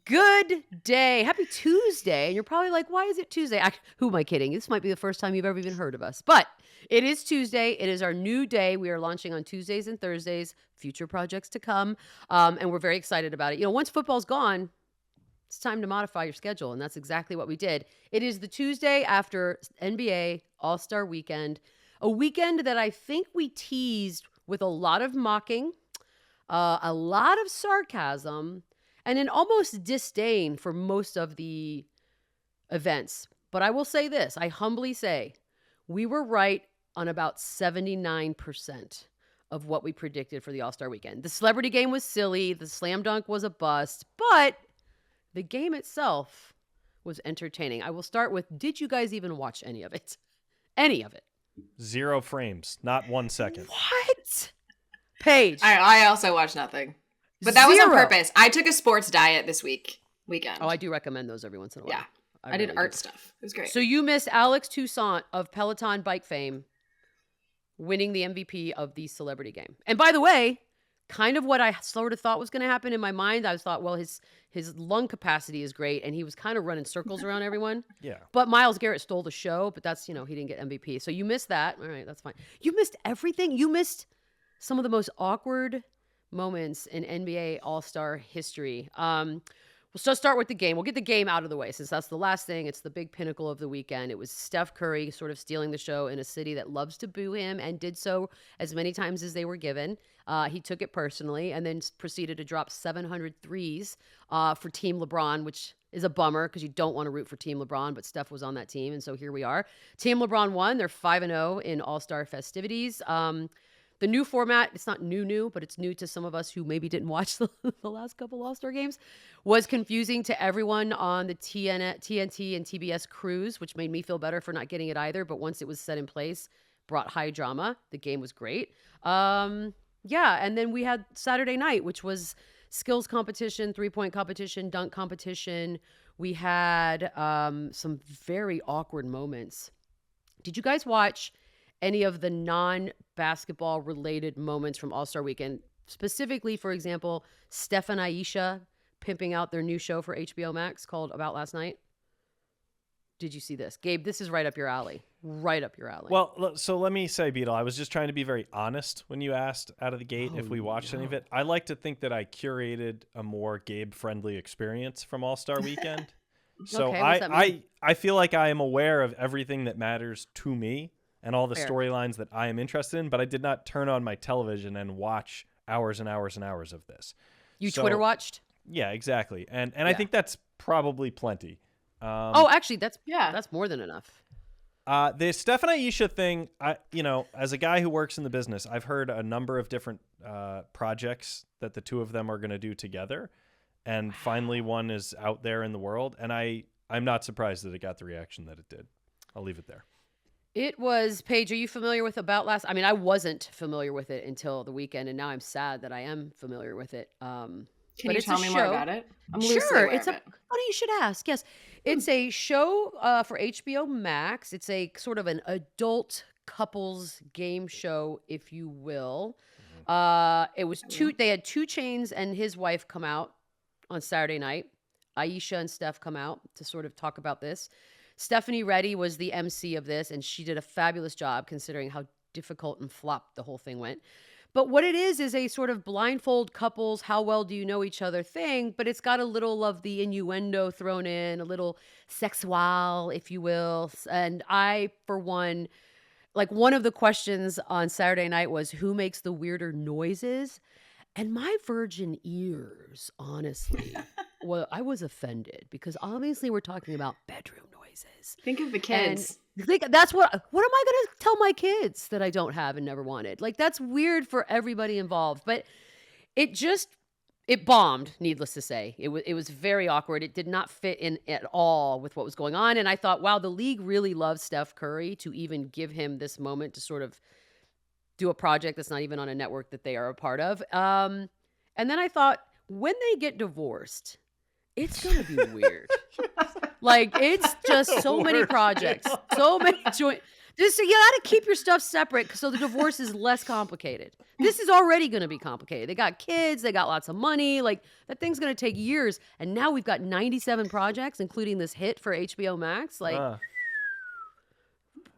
Good day. Happy Tuesday. And you're probably like, why is it Tuesday? Who am I kidding? This might be the first time you've ever even heard of us. But it is Tuesday. It is our new day. We are launching on Tuesdays and Thursdays, future projects to come. And we're very excited about it. You know, once football's gone, it's time to modify your schedule. And that's exactly what we did. It is the Tuesday after NBA All-Star Weekend, a weekend that I think we teased with a lot of mocking, a lot of sarcasm, and an almost disdain for most of the events. But I will say this, I humbly say, we were right on about 79% of what we predicted for the All-Star Weekend. The celebrity game was silly, the slam dunk was a bust, but the game itself was entertaining. I will start with, did you guys even watch any of it? Any of it? 0 frames, not 1 second. What? Paige. I also watched nothing. But that was on purpose. I took a sports diet this weekend. Oh, I do recommend those every once in a while. Yeah. I did art stuff. It was great. So you missed Alex Toussaint of Peloton bike fame winning the MVP of the celebrity game. And by the way, kind of what I sort of thought was going to happen in my mind, I thought, well, his lung capacity is great, and he was kind of running circles around everyone. Yeah. But Myles Garrett stole the show, but that's, he didn't get MVP. So you missed that. All right, that's fine. You missed everything. You missed some of the most awkward moments in NBA All-Star history. We'll start with the game. We'll get the game out of the way since that's the last thing. It's the big pinnacle of the weekend. It was Steph Curry sort of stealing the show in a city that loves to boo him and did so as many times as they were given. He took it personally and then proceeded to drop 700 threes for Team LeBron, which is a bummer because you don't want to root for Team LeBron, but Steph was on that team, and so here we are. Team LeBron won. They're 5-0 in All-Star festivities. The new format, it's not new, but it's new to some of us who maybe didn't watch the last couple All-Star games, was confusing to everyone on the TNT and TBS crews, which made me feel better for not getting it either. But once it was set in place, brought high drama. The game was great. And then we had Saturday night, which was skills competition, three-point competition, dunk competition. We had some very awkward moments. Did you guys watch any of the non-basketball related moments from All-Star Weekend? Specifically, for example, Steph and Aisha pimping out their new show for HBO Max called About Last Night. Did you see this? Gabe, this is right up your alley. Right up your alley. Well, so let me say, Beadle, I was just trying to be very honest when you asked out of the gate if we watched any of it. I like to think that I curated a more Gabe-friendly experience from All-Star Weekend. So okay, I feel like I am aware of everything that matters to me and all the Fair. storylines that I am interested in, but I did not turn on my television and watch hours and hours and hours of this. You Twitter watched? Yeah, exactly. And I think that's probably plenty. Actually, that's more than enough. The Steph and Aisha thing, as a guy who works in the business, I've heard a number of different projects that the two of them are going to do together. And finally one is out there in the world. And I'm not surprised that it got the reaction that it did. I'll leave it there. It was, Paige, are you familiar with About Last? I mean, I wasn't familiar with it until the weekend, and now I'm sad that I am familiar with it. Can you tell me more about it? I'm loosely Sure. aware of it. Funny you should ask. Yes. It's a show for HBO Max. It's a sort of an adult couples game show, if you will. It was they had 2 Chainz and his wife come out on Saturday night. Aisha and Steph come out to sort of talk about this. Stephanie Reddy was the MC of this, and she did a fabulous job considering how difficult and flop the whole thing went. But what it is a sort of blindfold couples, how well do you know each other thing, but it's got a little of the innuendo thrown in, a little sexual, if you will. And I, for one, one of the questions on Saturday night was, who makes the weirder noises? And my virgin ears, honestly, well, I was offended because obviously we're talking about bedroom noises. Think of the kids. That's what am I going to tell my kids that I don't have and never wanted? That's weird for everybody involved, but it bombed, needless to say. It was very awkward. It did not fit in at all with what was going on. And I thought, wow, the league really loves Steph Curry to even give him this moment to sort of do a project that's not even on a network that they are a part of. And then I thought, when they get divorced, it's going to be weird. It's just so many projects, so many joint. So you got to keep your stuff separate so the divorce is less complicated. This is already going to be complicated. They got kids. They got lots of money. Like, that thing's going to take years. And now we've got 97 projects, including this hit for HBO Max. Like,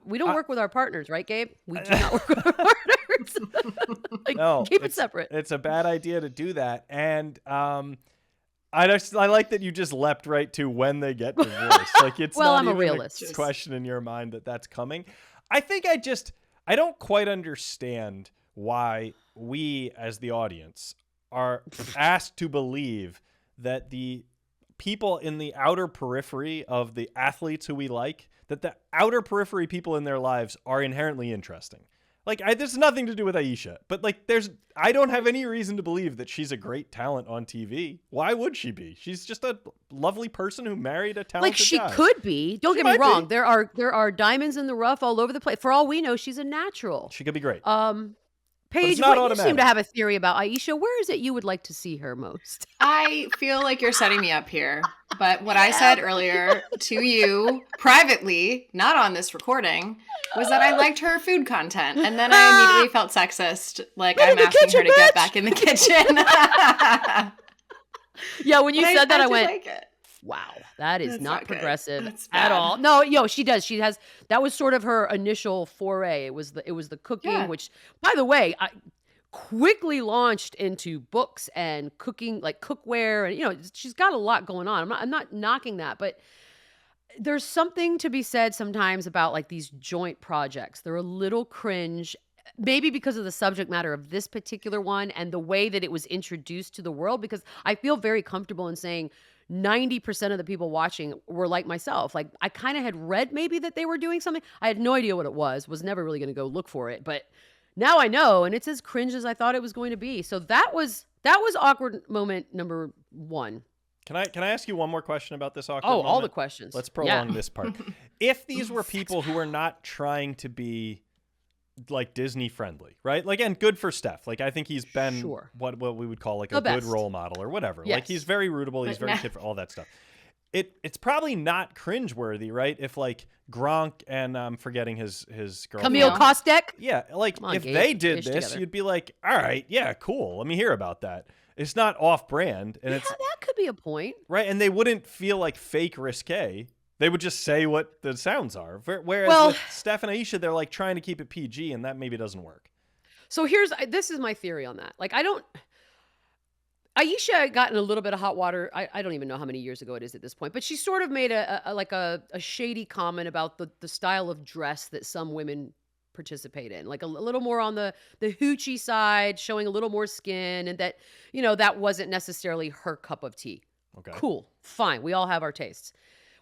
we don't work with our partners, right, Gabe? We do not work with our partners. Like, No, keep it separate. It's a bad idea to do that. And I like that you just leapt right to when they get divorced. Like, it's well, not I'm even a realist. a question in your mind that's coming. I think I don't quite understand why we as the audience are asked to believe that the people in the outer periphery of the athletes who we like, that the outer periphery people in their lives are inherently interesting. Like, this has nothing to do with Ayesha, but like, I don't have any reason to believe that she's a great talent on TV. Why would she be? She's just a lovely person who married a talented Like, she guy. could be. Don't get me wrong. There are diamonds in the rough all over the place. For all we know, she's a natural. She could be great. Paige, you seem to have a theory about Ayesha. Where is it you would like to see her most? I feel like you're setting me up here. But what I said earlier to you privately, not on this recording, was that I liked her food content. And then I immediately felt sexist. Like, I'm asking her to get back in the kitchen. Yeah, when you said that, I went, like it. Wow, that is not progressive at all. No, she does. She has. That was sort of her initial foray. It was the cooking, which, by the way, I quickly launched into books and cooking, like cookware, and she's got a lot going on. I'm not knocking that, but there's something to be said sometimes about like these joint projects. They're a little cringe. Maybe because of the subject matter of this particular one and the way that it was introduced to the world, because I feel very comfortable in saying 90% of the people watching were like myself. Like, I kind of had read maybe that they were doing something. I had no idea what it was never really going to go look for it. But now I know, and it's as cringe as I thought it was going to be. So that was awkward moment number one. Can I ask you one more question about this awkward moment? All the questions. Let's prolong this part. If these were people who are not trying to be like Disney friendly, right? Like, and good for Steph. Like, I think he's been what we would call like a good role model or whatever. Yes. Like, he's very rootable. He's very kid for all that stuff. It's probably not cringeworthy, right? If like Gronk and I'm forgetting his girlfriend. Camille Kostek. Yeah. Like, if they did this, you'd be like, all right, yeah, cool. Let me hear about that. It's not off brand. And it's that could be a point. Right. And they wouldn't feel like fake risque. They would just say what the sounds are. Whereas with Steph and Ayesha, they're like trying to keep it PG, and that maybe doesn't work. So this is my theory on that. Like, Ayesha got in a little bit of hot water. I don't even know how many years ago it is at this point, but she sort of made a shady comment about the style of dress that some women participate in, like a little more on the hoochie side, showing a little more skin, and that, that wasn't necessarily her cup of tea. Okay. Cool. Fine. We all have our tastes.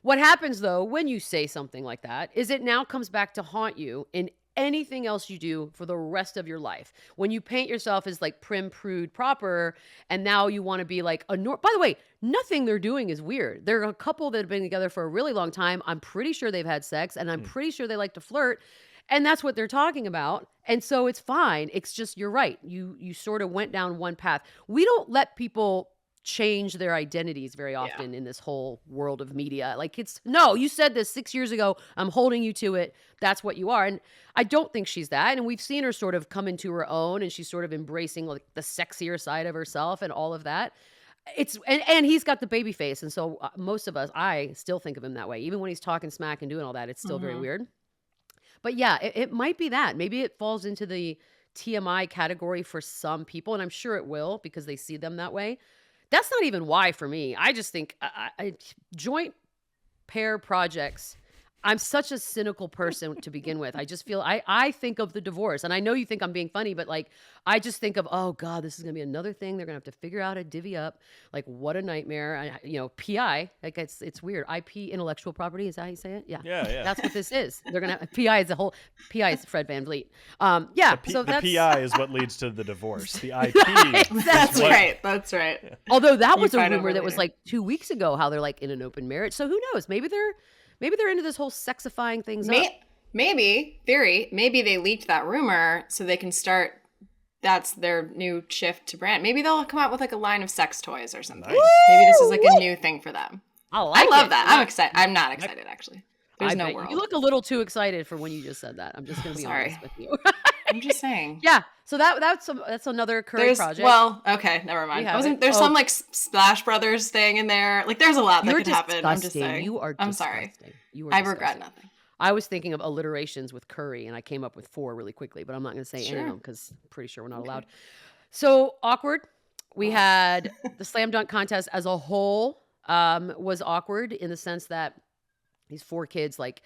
What happens, though, when you say something like that is it now comes back to haunt you in anything else you do for the rest of your life. When you paint yourself as like prim, prude, proper, and now you want to be like by the way, nothing they're doing is weird. They're a couple that have been together for a really long time. I'm pretty sure they've had sex, and I'm pretty sure they like to flirt. And that's what they're talking about. And so it's fine. It's just, you're right. You sort of went down one path. We don't let people change their identities very often in this whole world of media. Like, no, you said this 6 years ago. I'm holding you to it. That's what you are. And I don't think she's that. And we've seen her sort of come into her own, and she's sort of embracing like the sexier side of herself and all of that. And he's got the baby face. And so most of us, I still think of him that way. Even when he's talking smack and doing all that, it's still very weird. But yeah, it might be that. Maybe it falls into the TMI category for some people. And I'm sure it will, because they see them that way. That's not even why for me. I just think joint pair projects, I'm such a cynical person to begin with. I just feel, I think of the divorce, and I know you think I'm being funny, but like, I just think of, oh God, this is going to be another thing they're going to have to figure out how to divvy up. Like, what a nightmare. PI, like it's weird. IP, intellectual property, is that how you say it? Yeah. That's what this is. They're going to, PI is Fred Van Vliet. The PI is what leads to the divorce. The IP. Right, that's right. That's right. Yeah. Although that was a rumor that was like 2 weeks ago, how they're like in an open marriage. So who knows? Maybe they're into this whole sexifying things up. Maybe they leaked that rumor so they can start. That's their new shift to brand. Maybe they'll come out with like a line of sex toys or something. Nice. Maybe this is like a new thing for them. I love that. I'm excited. I'm not excited, actually. There's I no bet world. you look a little too excited for when you just said that. I'm just going to be Sorry. honest with you. I'm just saying. Yeah. So that's another Curry project. Well, okay, never mind. There's some like Splash Brothers thing in there. Like there's a lot that could happen. I'm just saying. You are I'm disgusting. sorry. You are I disgusting. regret nothing. I was thinking of alliterations with Curry, and I came up with 4 really quickly, but I'm not going to say any of them because I'm pretty sure we're not allowed. So awkward. We had the slam dunk contest as a whole was awkward in the sense that these 4 kids, like,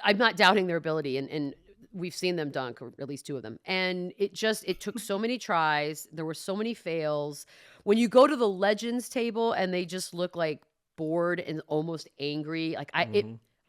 I'm not doubting their ability, and we've seen them dunk, or at least 2 of them. And it took so many tries. There were so many fails. When you go to the legends table and they just look like bored and almost angry, like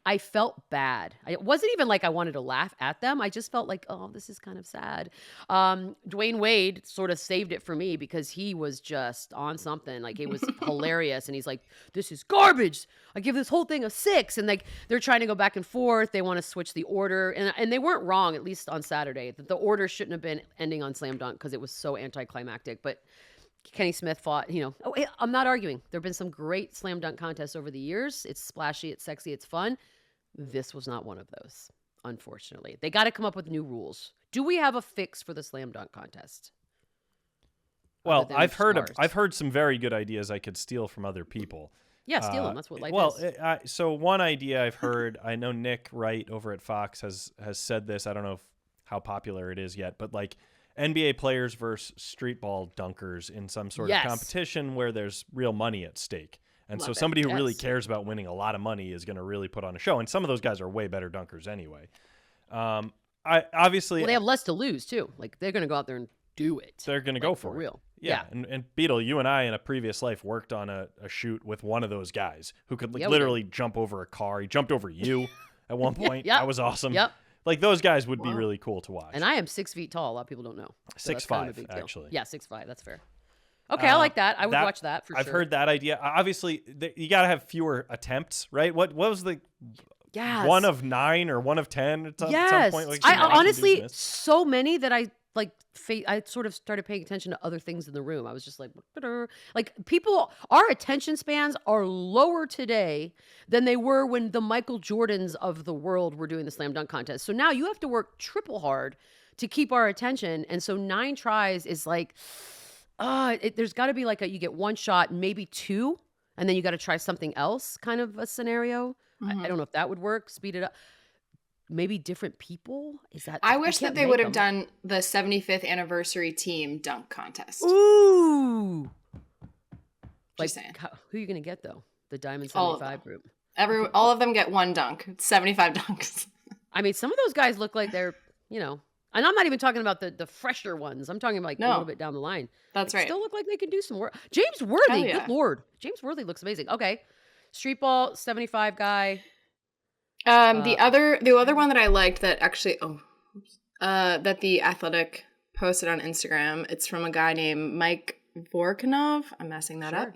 I felt bad. It wasn't even like I wanted to laugh at them. I just felt like, oh, this is kind of sad. Dwayne Wade sort of saved it for me because he was just on something. Like, it was hilarious. And he's like, this is garbage. I give this whole thing a 6. And like, they're trying to go back and forth. They want to switch the order. And they weren't wrong, at least on Saturday. The order shouldn't have been ending on slam dunk because it was so anticlimactic. But Kenny Smith fought, I'm not arguing. There have been some great slam dunk contests over the years. It's splashy, it's sexy, it's fun. This was not one of those, unfortunately. They got to come up with new rules. Do we have a fix for the slam dunk contest? Well, I've heard some very good ideas I could steal from other people. Yeah, steal them. That's what life is. So one idea I've heard, I know Nick Wright over at Fox has said this. I don't know how popular it is yet, but like NBA players versus street ball dunkers in some sort of competition where there's real money at stake. And so somebody who really cares about winning a lot of money is going to really put on a show. And some of those guys are way better dunkers anyway. They have less to lose too. Like, they're going to go out there and do it. They're going to go for real. Yeah. And Beadle, you and I in a previous life worked on a shoot with one of those guys who could literally jump over a car. He jumped over you at one point. That was awesome. Yep. Like, those guys would be really cool to watch. And I am 6 feet tall. A lot of people don't know. So 6'5", actually. Yeah, 6'5". That's fair. Okay, I like that. I would watch that for sure. I've heard that idea. Obviously, you got to have fewer attempts, right? What was the 1 of 9 or 1 of 10 at some point? Like, I honestly, so many that I sort of started paying attention to other things in the room. I was just like, people, our attention spans are lower today than they were when the Michael Jordans of the world were doing the slam dunk contest. So now you have to work triple hard to keep our attention. And so 9 tries is like, there's got to be like you get 1 shot, maybe 2, and then you got to try something else kind of a scenario. I don't know if that would work. Speed it up. Maybe different people? I wish that they would have done the 75th anniversary team dunk contest. Ooh. Just saying. Who are you going to get, though? The Diamond 75 group. All of them get 1 dunk. 75 dunks. I mean, some of those guys look like they're, and I'm not even talking about the fresher ones. I'm talking about a little bit down the line. That's right. Still look like they can do some work. James Worthy, good Lord. James Worthy looks amazing. Okay. Street ball, 75 guy. The other one that I liked that actually, that the Athletic posted on Instagram, it's from a guy named Mike Vorkanov. I'm messing that up.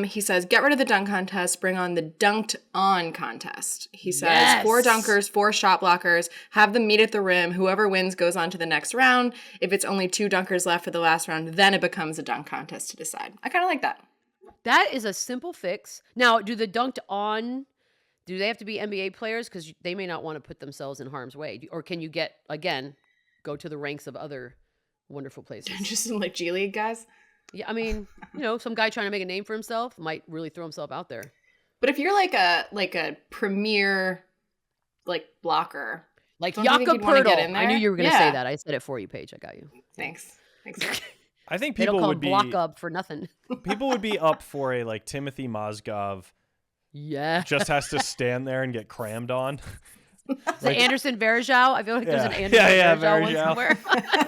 He says, get rid of the dunk contest, bring on the dunked on contest. He says, 4 dunkers, 4 shot blockers, have them meet at the rim. Whoever wins goes on to the next round. If it's only 2 dunkers left for the last round, then it becomes a dunk contest to decide. I kind of like that. That is a simple fix. Now, do the dunked on, do they have to be NBA players? Because they may not want to put themselves in harm's way. Or can you go to the ranks of other wonderful places? Just some like G League guys? Yeah, I mean, some guy trying to make a name for himself might really throw himself out there. But if you're like a premier blocker, like Jakob Poeltl, I knew you were going to say that. I said it for you, Paige. I got you. Thanks. I think people would would be block up for nothing. People would be up for a Timothy Mozgov. Yeah, just has to stand there and get crammed on. Anderson Varejao. I feel like there's an Anderson Varejao one somewhere.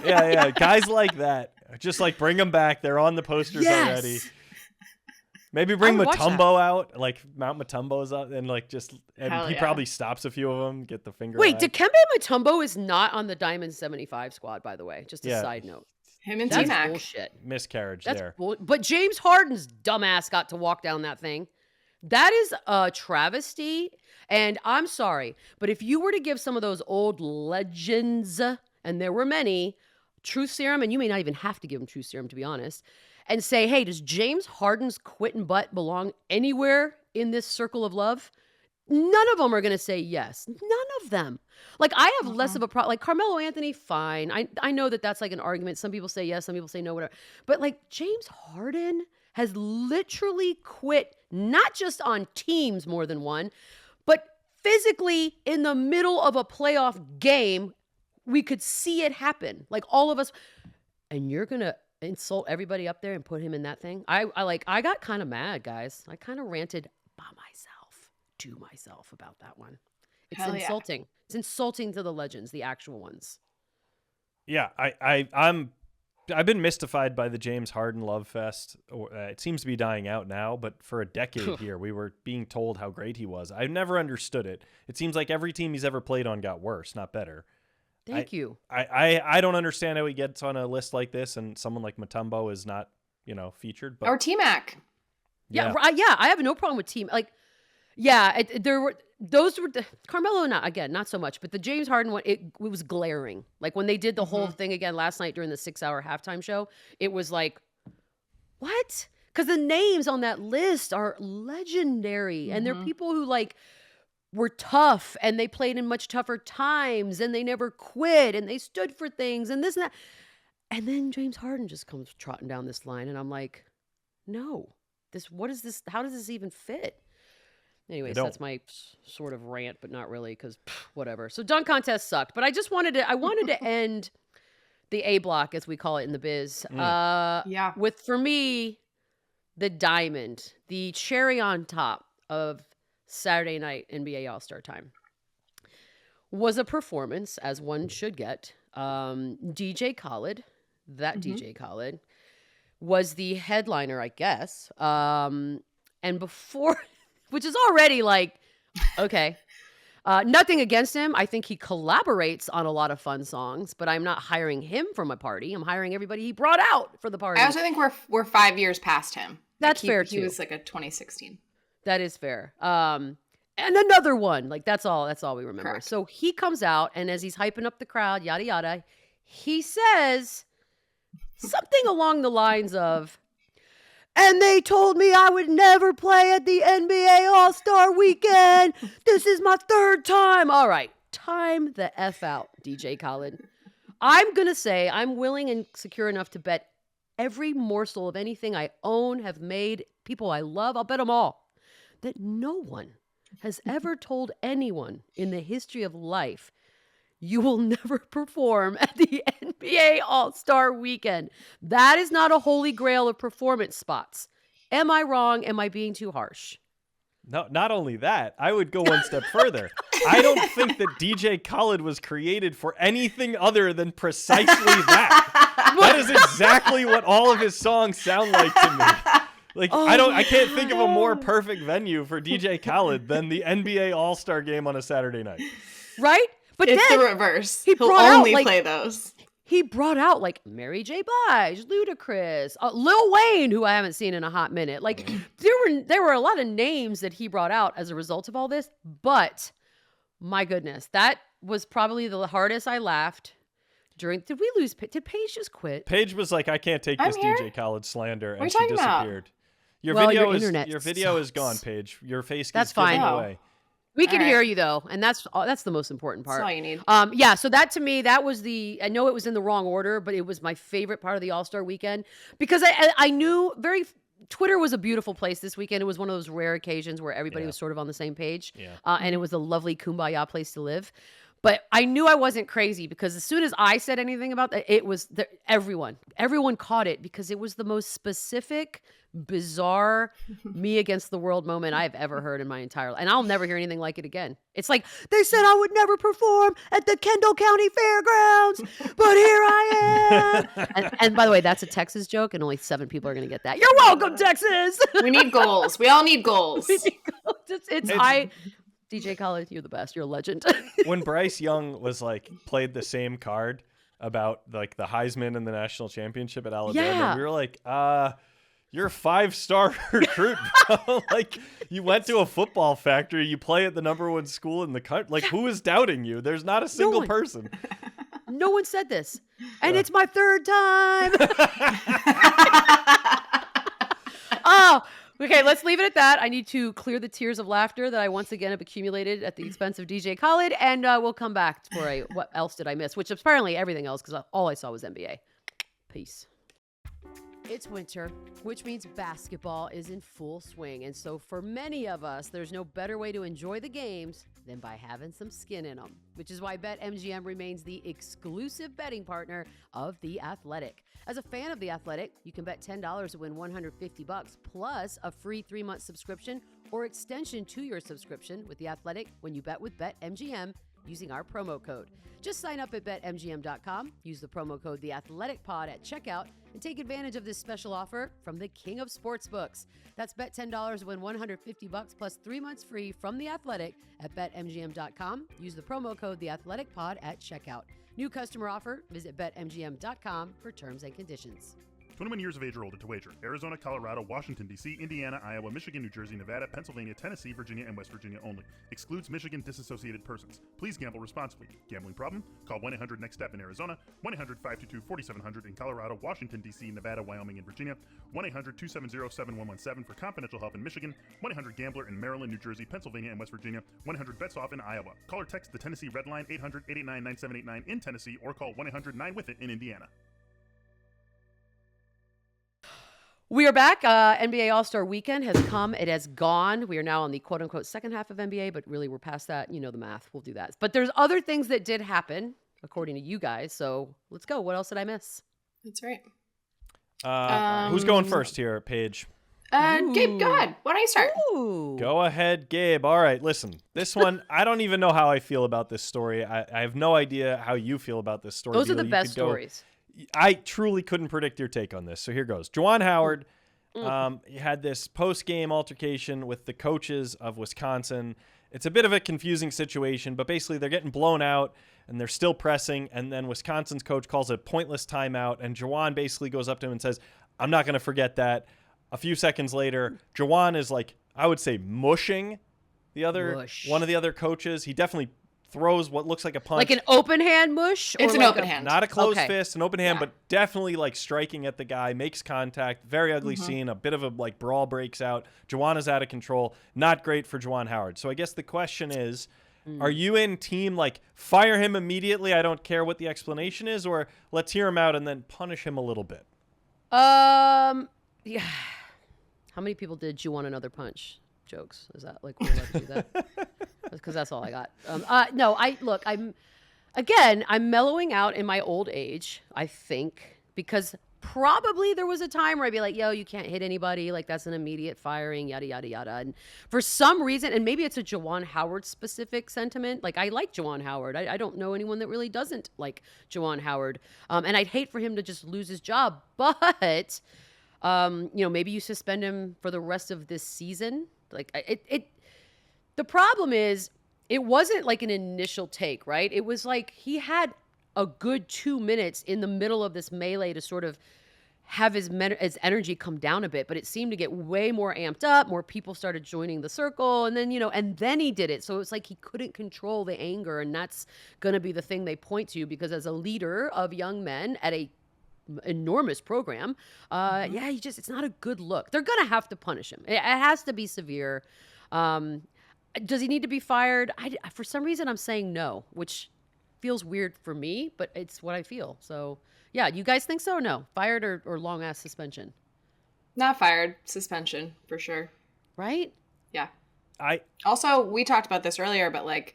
yeah, guys like that. Just bring them back. They're on the posters already. Maybe bring Mutombo out. Mount Mutombo's up and he probably stops a few of them. Get the finger. Wait, Dikembe Mutombo is not on the Diamond 75 squad, by the way. Just a side note. Him and T-Mac. Bullshit. Miscarriage That's there. But James Harden's dumbass got to walk down that thing. That is a travesty. And I'm sorry, but if you were to give some of those old legends, and there were many, truth serum, and you may not even have to give them truth serum, to be honest, and say, hey, does James Harden's quitting butt belong anywhere in this circle of love? none of them are going to say yes. None of them. Like, I have less of a problem. Like, Carmelo Anthony, fine. I know that that's like an argument. Some people say yes, some people say no, whatever. But like, James Harden has literally quit, not just on teams more than one, but physically in the middle of a playoff game. We could see it happen. Like, all of us. And you're going to insult everybody up there and put him in that thing? I got kind of mad, guys. I kind of ranted to myself about that one. It's Hell insulting. Yeah. It's insulting to the legends, the actual ones. Yeah, I've been mystified by the James Harden love fest. It seems to be dying out now, but for a decade here, we were being told how great he was. I've never understood it. It seems like every team he's ever played on got worse, not better. Thank you. I don't understand how he gets on a list like this and someone like Mutombo is not, featured. But or T-Mac. Yeah, I have no problem with team. Like, yeah, those were Carmelo, not so much, but the James Harden one, it was glaring. Like, when they did the whole thing again last night during the 6-hour halftime show, it was like, what? Because the names on that list are legendary, and they're people who like were tough, and they played in much tougher times, and they never quit, and they stood for things, and this and that. And then James Harden just comes trotting down this line, and I'm like, no, what is this? How does this even fit? Anyways, that's my sort of rant, but not really, because whatever. So dunk contest sucked, but I wanted to end the A block, as we call it in the biz. With, for me, the diamond, the cherry on top of Saturday night NBA All-Star time was a performance, as one should get. DJ Khaled, DJ Khaled, was the headliner, I guess. And before, which is already like, okay. Nothing against him. I think he collaborates on a lot of fun songs, but I'm not hiring him for my party. I'm hiring everybody he brought out for the party. I also think we're 5 years past him. That's fair too. He was like a 2016. That is fair. And another one, like that's all we remember. Correct. So he comes out, and as he's hyping up the crowd, yada, yada, he says something along the lines of, and they told me I would never play at the NBA All-Star Weekend. This is my third time. All right, time the F out, DJ Khaled. I'm going to say I'm willing and secure enough to bet every morsel of anything I own, have made, people I love, I'll bet them all, that no one has ever told anyone in the history of life, you will never perform at the NBA All-Star Weekend. That is not a holy grail of performance spots. Am I wrong? Am I being too harsh? No, not only that, I would go one step further. I don't think that DJ Khaled was created for anything other than precisely that. That is exactly what all of his songs sound like to me. Like, I can't think of a more perfect venue for DJ Khaled than the NBA All-Star Game on a Saturday night. Right? But it's then the reverse. He'll only play those. He brought out like Mary J. Blige, Ludacris, Lil Wayne, who I haven't seen in a hot minute. Like there were a lot of names that he brought out as a result of all this. But my goodness, that was probably the hardest I laughed during. Did we lose? Did Paige just quit? Paige was like, I can't take this DJ Khaled slander, and she disappeared. About? Your video is gone, Paige. Your face gets given away. We can hear you though, and that's the most important part. That's all you need. Yeah. So that to me, that was I know it was in the wrong order, but it was my favorite part of the All-Star Weekend because I knew Twitter was a beautiful place this weekend. It was one of those rare occasions where everybody was sort of on the same page, and it was a lovely kumbaya place to live. But I knew I wasn't crazy because as soon as I said anything about that, it was everyone caught it because it was the most specific, bizarre, me against the world moment I've ever heard in my entire life. And I'll never hear anything like it again. It's like, they said I would never perform at the Kendall County Fairgrounds, but here I am. And by the way, that's a Texas joke, and only 7 people are going to get that. You're welcome, Texas. We need goals. We all need goals. DJ Khaled, you're the best. You're a legend. When Bryce Young was like played the same card about like the Heisman and the national championship at Alabama, we were like, you're a 5-star recruit, bro. Like, you went to a football factory, you play at the #1 school in the country. Like, who is doubting you? There's not a single person. No one said this. And it's my 3rd time. Okay, let's leave it at that. I need to clear the tears of laughter that I once again have accumulated at the expense of DJ Khaled, and we'll come back for a what else did I miss, which apparently everything else, because all I saw was NBA. Peace. It's winter, which means basketball is in full swing, and so for many of us, there's no better way to enjoy the games than by having some skin in them, which is why BetMGM remains the exclusive betting partner of The Athletic. As a fan of The Athletic, you can bet $10 to win $150 plus a free 3-month subscription or extension to your subscription with The Athletic when you bet with BetMGM using our promo code. Just sign up at BetMGM.com, use the promo code TheAthleticPod at checkout, and take advantage of this special offer from the king of sportsbooks. That's bet $10 to win $150 plus 3 months free from The Athletic at BetMGM.com. Use the promo code TheAthleticPod at checkout. New customer offer. Visit BetMGM.com for terms and conditions. 21 years of age or older to wager. Arizona, Colorado, Washington, D.C., Indiana, Iowa, Michigan, New Jersey, Nevada, Pennsylvania, Tennessee, Virginia, and West Virginia only. Excludes Michigan disassociated persons. Please gamble responsibly. Gambling problem? Call 1-800-NEXT-STEP in Arizona, 1-800-522-4700 in Colorado, Washington, D.C., Nevada, Wyoming, and Virginia, 1-800-270-7117 for confidential help in Michigan, 1-800-GAMBLER in Maryland, New Jersey, Pennsylvania, and West Virginia, 1-800-BETS-OFF in Iowa. Call or text the Tennessee Red Line 800-889-9789 in Tennessee or call 1-800-9-WITH-IT in Indiana. We are back. NBA All-Star Weekend has come. It has gone. We are now on the quote-unquote second half of NBA, but really we're past that. You know the math. We'll do that. But there's other things that did happen, according to you guys. So let's go. What else did I miss? That's right. Who's going first here, Paige? Gabe, go ahead. Why don't you start? Ooh. Go ahead, Gabe. All right, listen. This one, I don't even know how I feel about this story. I have no idea how you feel about this story. Those are Beadle. the You best could go- stories. I truly couldn't predict your take on this. So here goes. Juwan Howard had this post-game altercation with the coaches of Wisconsin. It's a bit of a confusing situation, but basically they're getting blown out and they're still pressing. And then Wisconsin's coach calls a pointless timeout. And Juwan basically goes up to him and says, "I'm not going to forget that." A few seconds later, Juwan is like, I would say, mushing one of the other coaches. He definitely throws what looks like a punch. Like an open hand mush? It's an open hand. Not a closed Okay. fist, an open hand, Yeah. but definitely like striking at the guy, makes contact. Very ugly scene. A bit of a like brawl breaks out. Juwan is out of control. Not great for Juwan Howard. So I guess the question is, are you in team like fire him immediately? I don't care what the explanation is, or let's hear him out and then punish him a little bit. Yeah. How many people did you want another punch? Jokes. Is that like we're allowed to do that? Because that's all I got. No, I'm mellowing out in my old age, I think, because probably there was a time where I'd be like, yo, you can't hit anybody. Like, that's an immediate firing, yada, yada, yada. And for some reason, and maybe it's a Juwan Howard specific sentiment. Like, I like Juwan Howard. I don't know anyone that really doesn't like Juwan Howard. And I'd hate for him to just lose his job. But, maybe you suspend him for the rest of this season. Like, the problem is, it wasn't like an initial take, right? It was like he had a good 2 minutes in the middle of this melee to sort of have his energy come down a bit, but it seemed to get way more amped up. More people started joining the circle, and then he did it. So it was like he couldn't control the anger, and that's going to be the thing they point to, because as a leader of young men at a enormous program, it's not a good look. They're gonna have to punish him. It has to be severe. Does he need to be fired? For some reason I'm saying no, which feels weird for me, but it's what I feel. So yeah, you guys think so? No, fired or long ass suspension? Not fired, suspension for sure. Right? Yeah. Also, we talked about this earlier, but like,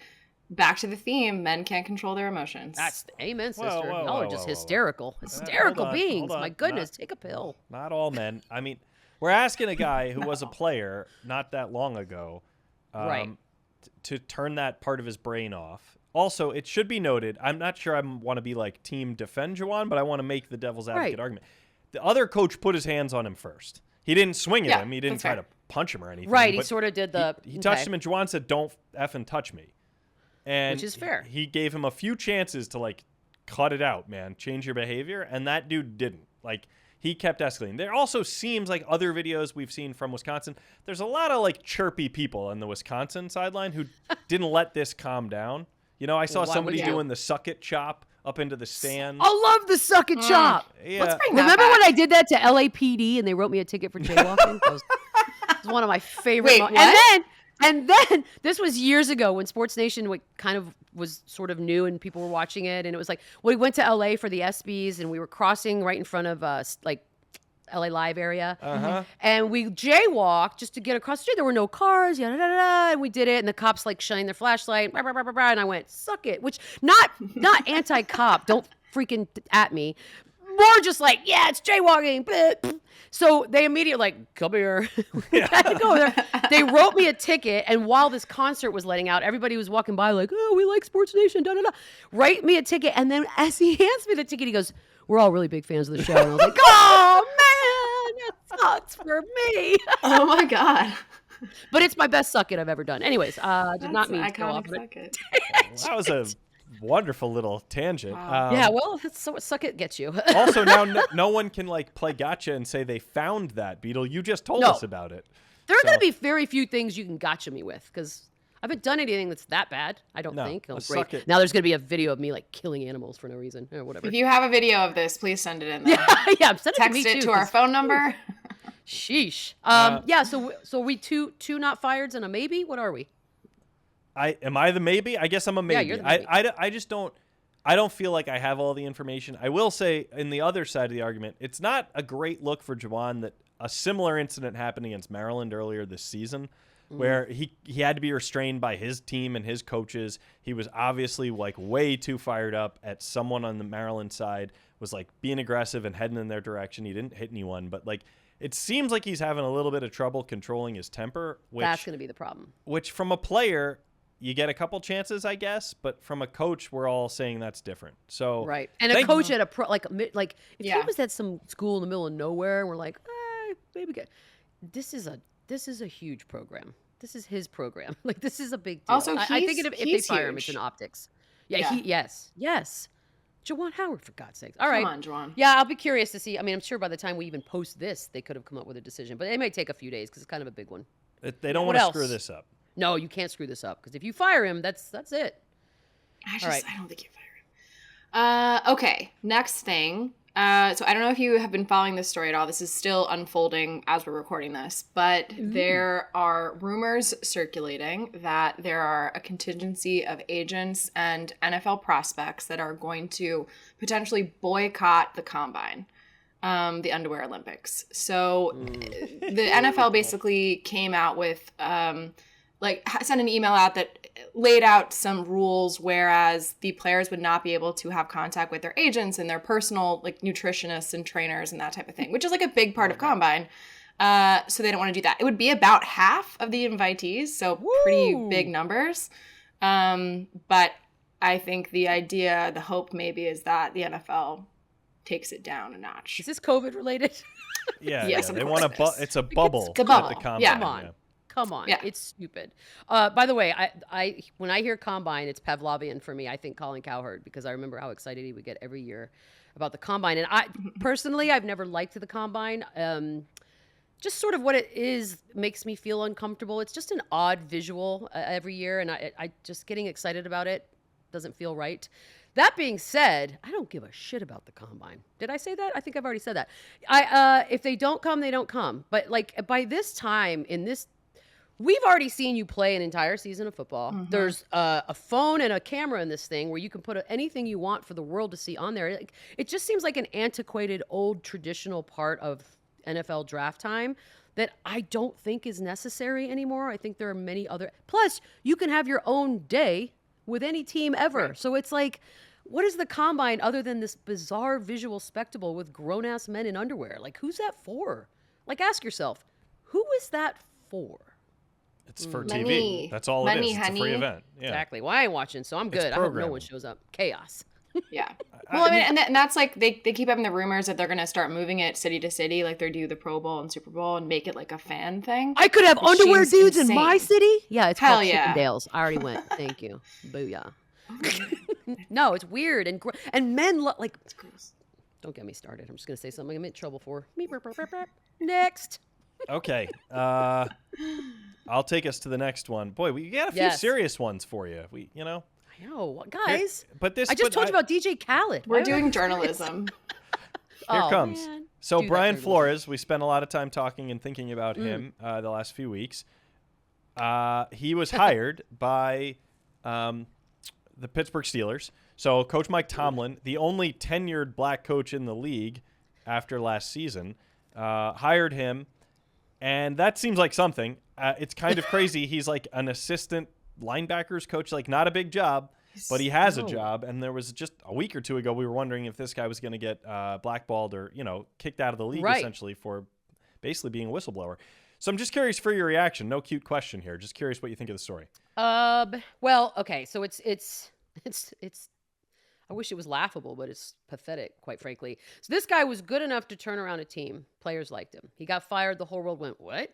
back to the theme, men can't control their emotions. That's amen, sister. Whoa, Y'all are just hysterical. Hysterical beings. hold on. My goodness, take a pill. Not all men. I mean, we're asking a guy who was a player not that long ago Right. to turn that part of his brain off. Also, it should be noted, I'm not sure I want to be like team defend Juwan, but I want to make the devil's advocate argument. The other coach put his hands on him first. He didn't swing at him. He didn't try to punch him or anything. Right, he but sort of did the... He touched him, and Juwan said, "Don't effing touch me." And which is fair. He gave him a few chances to like cut it out, man, change your behavior, and that dude didn't. Like, he kept escalating. There also seems like other videos we've seen from Wisconsin, there's a lot of like chirpy people on the Wisconsin sideline who didn't let this calm down. You know, I saw somebody doing the suck it chop up into the stand. I love the suck it chop. Yeah. Let's bring that Remember back. when I did that to LAPD and they wrote me a ticket for jaywalking? That was It's one of my favorite. Wait, what? And then this was years ago when Sports Nation kind of was sort of new and people were watching it. And it was like, we went to LA for the ESPYs and we were crossing right in front of like LA Live area. And we jaywalked just to get across the street. There were no cars, yada, yada, yada, and we did it. And the cops like shined their flashlight, blah, blah, blah, blah, blah, and I went, suck it, which not anti-cop, don't freaking at me. More just like, yeah, it's jaywalking. So they immediately like, come here. We had to go there. They wrote me a ticket, and while this concert was letting out, everybody was walking by like, oh, we like Sports Nation, da da da. Write me a ticket, and then as he hands me the ticket, he goes, we're all really big fans of the show. And I was like, oh man, that sucks for me. Oh my God. But it's my best suck it I've ever done. Anyways, did not mean to go off of it. That was a wonderful little tangent. Wow. Yeah, well, that's what suck it gets you. Also, now no one can like play gotcha and say they found that, Beadle. You just told us about it. There are going to be very few things you can gotcha me with because I haven't done anything that's that bad. I don't think. Oh, suck great. it. Now there's going to be a video of me like killing animals for no reason or whatever. If you have a video of this, please send it in there. Yeah, send it Text to me it too, to our phone number. Sheesh. Yeah, so we two not fireds and a maybe? What are we? Am I the maybe? I guess I'm a maybe. Yeah, you're the maybe. I just don't. I don't feel like I have all the information. I will say, in the other side of the argument, it's not a great look for Juwan that a similar incident happened against Maryland earlier this season, where he had to be restrained by his team and his coaches. He was obviously like way too fired up at someone on the Maryland side, was like being aggressive and heading in their direction. He didn't hit anyone, but like it seems like he's having a little bit of trouble controlling his temper. That's going to be the problem. Which from a player, you get a couple chances, I guess, but from a coach, we're all saying that's different. So right, and a coach at a pro like if he was at some school in the middle of nowhere, and we're like, maybe get. This is a huge program. This is his program. Like this is a big deal. Also, I think if they fire him, huge. it's in optics. Yeah. Yes. Juwan Howard, for God's sakes. All right. Come on, Juwan. Yeah, I'll be curious to see. I mean, I'm sure by the time we even post this, they could have come up with a decision, but it may take a few days because it's kind of a big one. They don't want to screw this up. No, you can't screw this up because if you fire him, that's it. I don't think you fire him. Okay, next thing. So I don't know if you have been following this story at all. This is still unfolding as we're recording this, but there are rumors circulating that there are a contingency of agents and NFL prospects that are going to potentially boycott the combine. The underwear Olympics. So the NFL basically came out with sent an email out that laid out some rules, whereas the players would not be able to have contact with their agents and their personal like nutritionists and trainers and that type of thing, which is like a big part of combine. So they don't want to do that. It would be about half of the invitees, so pretty big numbers. But I think the hope maybe is that the NFL takes it down a notch. Is this COVID related? Yes, they want it's a bubble. It's a bubble. At the combine. Yeah. Come on. Yeah. It's stupid. By the way, I when I hear combine, it's Pavlovian for me. I think Colin Cowherd because I remember how excited he would get every year about the combine. And I personally, I've never liked the combine. Just sort of what it is makes me feel uncomfortable. It's just an odd visual every year, and I just getting excited about it doesn't feel right. That being said, I don't give a shit about the combine. Did I say that? I think I've already said that. If they don't come, they don't come. But like by this time in this. We've already seen you play an entire season of football. Mm-hmm. There's a phone and a camera in this thing where you can put anything you want for the world to see on there. It just seems like an antiquated, old, traditional part of NFL draft time that I don't think is necessary anymore. I think there are many other. Plus, you can have your own day with any team ever. Right. So it's like, what is the combine other than this bizarre visual spectacle with grown-ass men in underwear? Like, who's that for? Like, ask yourself, who is that for? It's for TV. That's all it is. It's a free event. Yeah. Exactly. Well, I ain't watching, so I'm good. I hope no one shows up. Chaos. Yeah. Well, I mean, and that's like they keep having the rumors that they're going to start moving it city to city, like they do the Pro Bowl and Super Bowl, and make it like a fan thing. I could have underwear dudes in my city. Yeah, it's Hell called yeah. Chippendales. I already went. Thank you. Booyah. No, it's weird and men like. It's gross. Don't get me started. I'm just going to say something I'm in trouble for. Next. Okay. I'll take us to the next one. Boy, we got a few serious ones for you. I know, guys. But this. I just told you about DJ Khaled. We're doing journalism. Here comes. Man. So Do that Brian dirty Flores, we spent a lot of time talking and thinking about him the last few weeks. He was hired by the Pittsburgh Steelers. So Coach Mike Tomlin, the only tenured black coach in the league after last season, hired him. And that seems like something. It's kind of crazy. He's like an assistant linebackers coach, like not a big job, but he has a job. And there was just a week or two ago, we were wondering if this guy was going to get blackballed or, kicked out of the league essentially for basically being a whistleblower. So I'm just curious for your reaction. No cute question here. Just curious what you think of the story. Well, okay. So it's I wish it was laughable, but it's pathetic, quite frankly. So this guy was good enough to turn around a team. Players liked him. He got fired. The whole world went, what?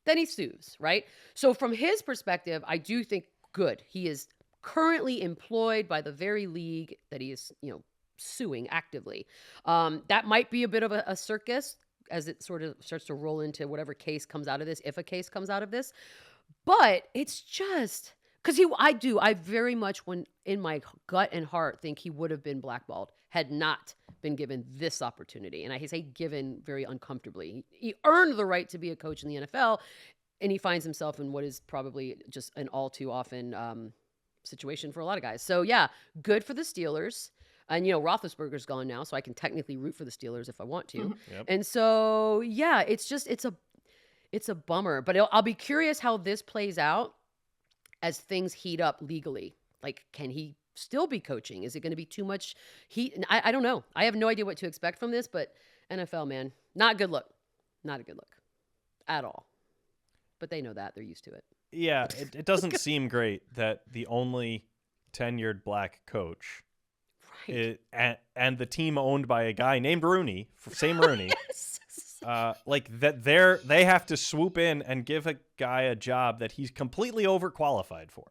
Then he sues, right? So from his perspective, I do think good. He is currently employed by the very league that he is, suing actively. That might be a bit of a circus as it sort of starts to roll into whatever case comes out of this, if a case comes out of this. But it's just... Because I very much, when in my gut and heart, think he would have been blackballed had not been given this opportunity. And I say given very uncomfortably. He earned the right to be a coach in the NFL, and he finds himself in what is probably just an all too often situation for a lot of guys. So yeah, good for the Steelers. And Roethlisberger's gone now, so I can technically root for the Steelers if I want to. Mm-hmm. Yep. And so yeah, it's a bummer. But I'll be curious how this plays out as things heat up legally. Like, can he still be coaching? Is it going to be too much heat? I don't know. I have no idea what to expect from this, but NFL, man, not a good look. Not a good look at all. But they know that. They're used to it. Yeah, it doesn't seem great that the only tenured black coach and the team owned by a guy named Rooney, same Rooney, they have to swoop in and give a guy a job that he's completely overqualified for.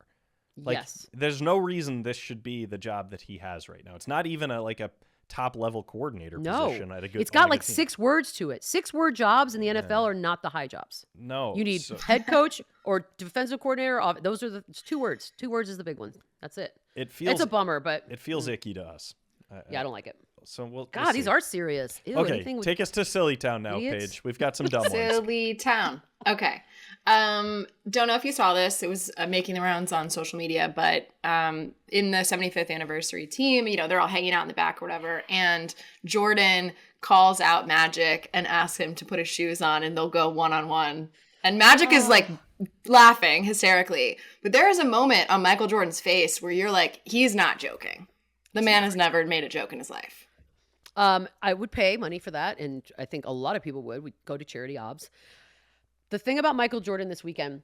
Yes. There's no reason this should be the job that he has right now. It's not even a top level coordinator position at a good. It's got team. 6 words to it. 6-word jobs in the NFL are not the high jobs. No, you need head coach or defensive coordinator. Those are the 2 words. 2 words is the big one. That's it. It's a bummer, but it feels icky to us. I don't like it. So we'll these are serious. Ew, okay, take us to Silly Town now, idiots. Paige. We've got some dumb ones. Silly Town. Okay. Don't know if you saw this. It was making the rounds on social media, but in the 75th anniversary team, they're all hanging out in the back or whatever, and Jordan calls out Magic and asks him to put his shoes on, and they'll go one-on-one. And Magic is laughing hysterically. But there is a moment on Michael Jordan's face where you're like, he's not joking. The man has never made a joke in his life. I would pay money for that, and I think a lot of people would. We'd go to charity obs. The thing about Michael Jordan this weekend,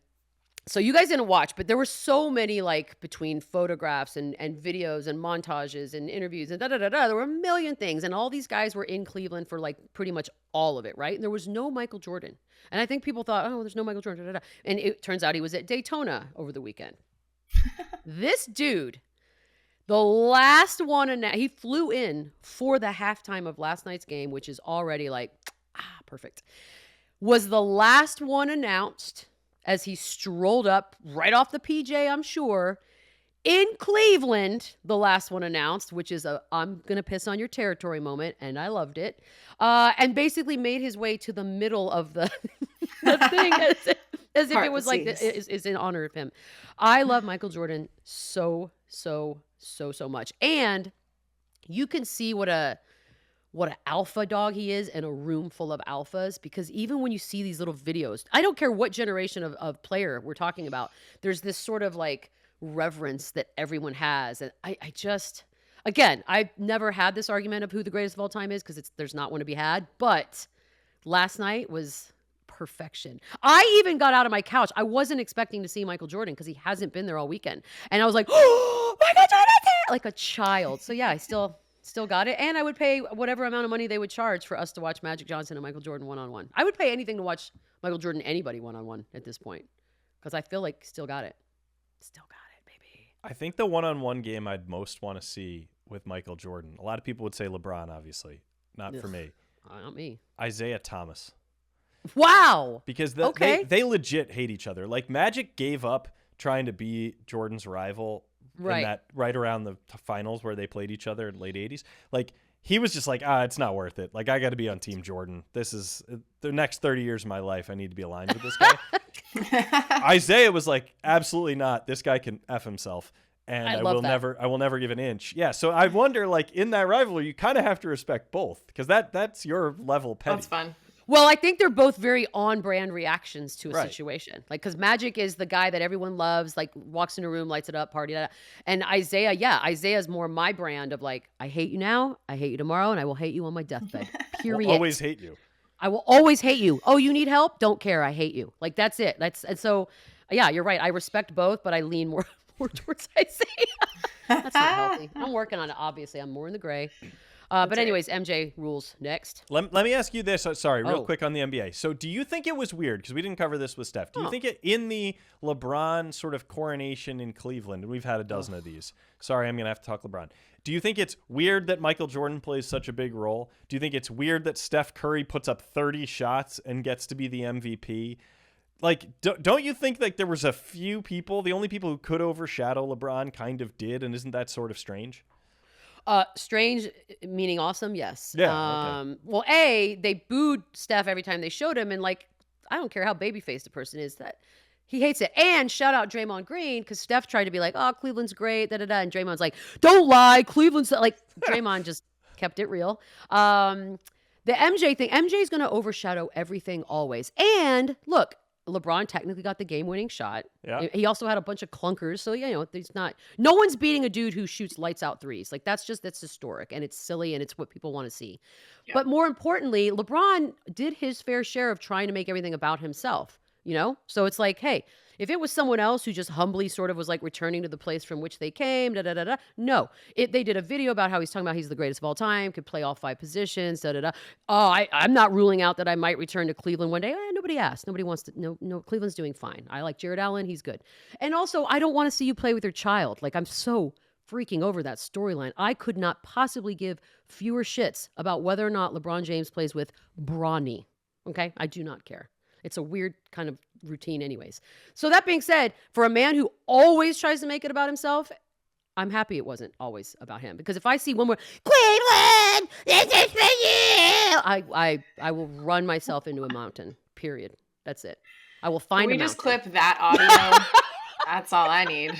so you guys didn't watch, but there were so many, between photographs and videos and montages and interviews and da-da-da-da, there were a million things, and all these guys were in Cleveland for, pretty much all of it, right? And there was no Michael Jordan. And I think people thought, oh, there's no Michael Jordan, da-da-da. And it turns out he was at Daytona over the weekend. This dude... The last one, he flew in for the halftime of last night's game, which is already perfect. Was the last one announced as he strolled up right off the PJ, I'm sure, in Cleveland. The last one announced, which is I'm going to piss on your territory moment, and I loved it. And basically made his way to the middle of the thing as if it was is in honor of him. I love Michael Jordan so much. And you can see what a alpha dog he is in a room full of alphas, because even when you see these little videos, I don't care what generation of player we're talking about, there's this sort of reverence that everyone has. And I just, again, I've never had this argument of who the greatest of all time is, because there's not one to be had, but last night was perfection. I even got out of my couch. I wasn't expecting to see Michael Jordan because he hasn't been there all weekend. And I was like, oh, Michael Jordan! Like a child. So yeah, I still got it. And I would pay whatever amount of money they would charge for us to watch Magic Johnson and Michael Jordan one-on-one. I would pay anything to watch Michael Jordan, anybody one-on-one at this point, because I feel like still got it. Still got it, baby. I think the one-on-one game I'd most want to see with Michael Jordan, a lot of people would say LeBron, obviously. Not for me. Not me. Isaiah Thomas. Wow. Because they legit hate each other. Magic gave up trying to be Jordan's rival in that right around the finals where they played each other in late 80s. he was just like, it's not worth it. Like, I got to be on Team Jordan. This is the next 30 years of my life. I need to be aligned with this guy. Isaiah was like, absolutely not. This guy can F himself. And I will never give an inch. Yeah. So I wonder, like, in that rivalry, you kind of have to respect both, because that's your level petty. That's fun. Well, I think they're both very on-brand reactions to a situation. Like, because Magic is the guy that everyone loves, like, walks in a room, lights it up, party. And Isaiah's more my brand of, like, I hate you now, I hate you tomorrow, and I will hate you on my deathbed. Period. Will always hate you. I will always hate you. Oh, you need help? Don't care. I hate you. Like, that's it. And so, yeah, you're right. I respect both, but I lean more towards Isaiah. That's not healthy. I'm working on it, obviously. I'm more in the gray. But anyways, MJ rules next. Let me ask you this. Real quick on the NBA. So do you think it was weird, because we didn't cover this with Steph, do you think it in the LeBron sort of coronation in Cleveland, and we've had a dozen of these. Sorry, I'm going to have to talk LeBron. Do you think it's weird that Michael Jordan plays such a big role? Do you think it's weird that Steph Curry puts up 30 shots and gets to be the MVP? Like, don't you think like there was a few people, the only people who could overshadow LeBron kind of did, and isn't that sort of strange? Strange meaning awesome, yes. Yeah. Okay. Well, they booed Steph every time they showed him, and like, I don't care how baby-faced a person is, that he hates it. And shout out Draymond Green, because Steph tried to be like, oh, Cleveland's great, and Draymond's like, don't lie, Cleveland's like. Draymond just kept it real. The MJ thing, MJ's going to overshadow everything always. And look, LeBron technically got the game-winning shot. Yeah. He also had a bunch of clunkers, so no one's beating a dude who shoots lights out threes. Like, that's historic, and it's silly, and it's what people want to see. Yeah. But more importantly, LeBron did his fair share of trying to make everything about himself. So it's like, hey, if it was someone else who just humbly sort of was like returning to the place from which they came, no. They did a video about how he's talking about he's the greatest of all time, could play all 5 positions, Oh, I'm not ruling out that I might return to Cleveland one day. Nobody asked. Nobody wants to. No, Cleveland's doing fine. I like Jared Allen. He's good. And also, I don't want to see you play with your child. Like, I'm so freaking over that storyline. I could not possibly give fewer shits about whether or not LeBron James plays with Bronny. Okay? I do not care. It's a weird kind of routine anyways. So that being said, for a man who always tries to make it about himself, I'm happy it wasn't always about him. Because if I see one more, Cleveland, this is for you, I will run myself into a mountain, period. That's it. I will find a mountain. Can we just clip that audio? That's all I need.